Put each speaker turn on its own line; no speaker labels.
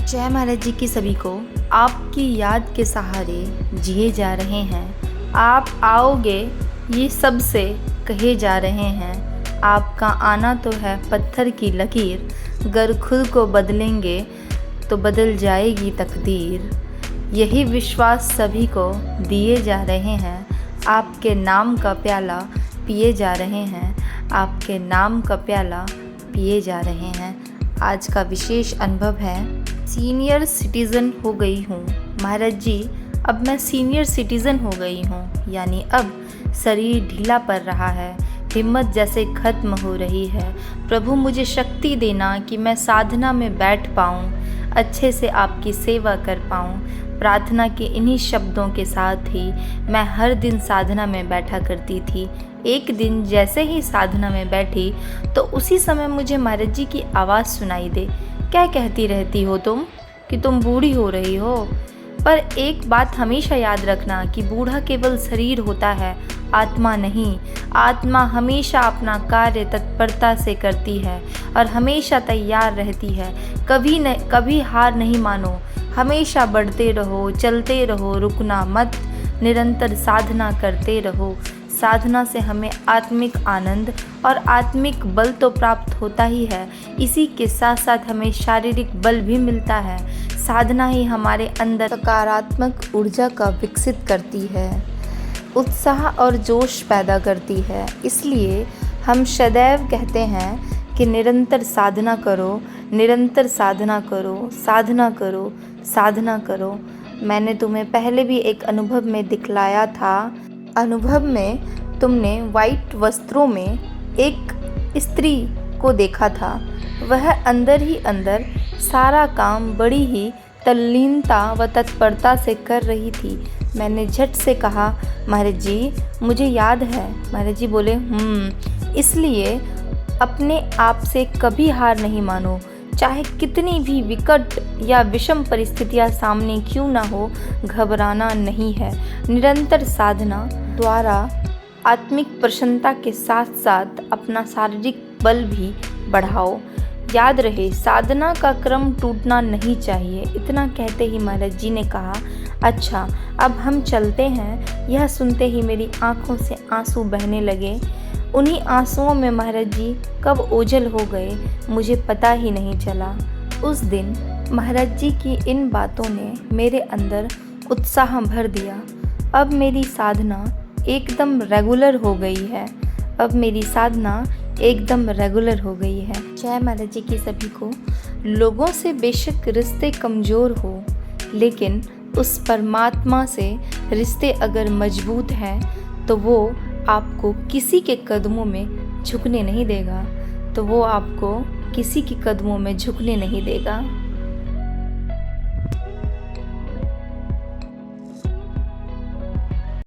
जय महाराज जी की सभी को। आपकी याद के सहारे जिए जा रहे हैं। आप आओगे ये सबसे कहे जा रहे हैं। आपका आना तो है पत्थर की लकीर, गर खुद को बदलेंगे तो बदल जाएगी तकदीर। यही विश्वास सभी को दिए जा रहे हैं। आपके नाम का प्याला पिए जा रहे हैं। आपके नाम का प्याला पिए जा रहे हैं। आज का विशेष अनुभव है, सीनियर सिटीज़न हो गई हूँ महाराज जी। अब मैं सीनियर सिटीज़न हो गई हूँ, यानी अब शरीर ढीला पड़ रहा है, हिम्मत जैसे खत्म हो रही है। प्रभु मुझे शक्ति देना कि मैं साधना में बैठ पाऊँ, अच्छे से आपकी सेवा कर पाऊँ। प्रार्थना के इन्हीं शब्दों के साथ ही मैं हर दिन साधना में बैठा करती थी। एक दिन जैसे ही साधना में बैठी तो उसी समय मुझे महाराज जी की आवाज़ सुनाई दे, क्या कहती रहती हो तुम कि तुम बूढ़ी हो रही हो। पर एक बात हमेशा याद रखना कि बूढ़ा केवल शरीर होता है, आत्मा नहीं। आत्मा हमेशा अपना कार्य तत्परता से करती है और हमेशा तैयार रहती है। कभी हार नहीं मानो, हमेशा बढ़ते रहो, चलते रहो, रुकना मत, निरंतर साधना करते रहो। साधना से हमें आत्मिक आनंद और आत्मिक बल तो प्राप्त होता ही है, इसी के साथ साथ हमें शारीरिक बल भी मिलता है। साधना ही हमारे अंदर सकारात्मक ऊर्जा का विकसित करती है, उत्साह और जोश पैदा करती है। इसलिए हम सदैव कहते हैं कि निरंतर साधना करो, निरंतर साधना करो, साधना करो, साधना करो। मैंने तुम्हें पहले भी एक अनुभव में दिखलाया था। अनुभव में तुमने वाइट वस्त्रों में एक स्त्री को देखा था। वह अंदर ही अंदर सारा काम बड़ी ही तल्लीनता व तत्परता से कर रही थी। मैंने झट से कहा, महाराज जी मुझे याद है। महाराज जी बोले, इसलिए अपने आप से कभी हार नहीं मानो, चाहे कितनी भी विकट या विषम परिस्थितियां सामने क्यों ना हो, घबराना नहीं है। निरंतर साधना द्वारा आत्मिक प्रसन्नता के साथ साथ अपना शारीरिक बल भी बढ़ाओ। याद रहे, साधना का क्रम टूटना नहीं चाहिए। इतना कहते ही महाराज जी ने कहा, अच्छा अब हम चलते हैं। यह सुनते ही मेरी आंखों से आंसू बहने लगे। उन्हीं आंसुओं में महाराज जी कब ओझल हो गए मुझे पता ही नहीं चला। उस दिन महाराज जी की इन बातों ने मेरे अंदर उत्साह भर दिया। अब मेरी साधना एकदम रेगुलर हो गई है। अब मेरी साधना एकदम रेगुलर हो गई है। जय महाराज जी की सभी को। लोगों से बेशक रिश्ते कमज़ोर हो, लेकिन उस परमात्मा से रिश्ते अगर मजबूत हैं तो वो आपको किसी के कदमों में झुकने नहीं देगा। तो वो आपको किसी के कदमों में झुकने नहीं देगा।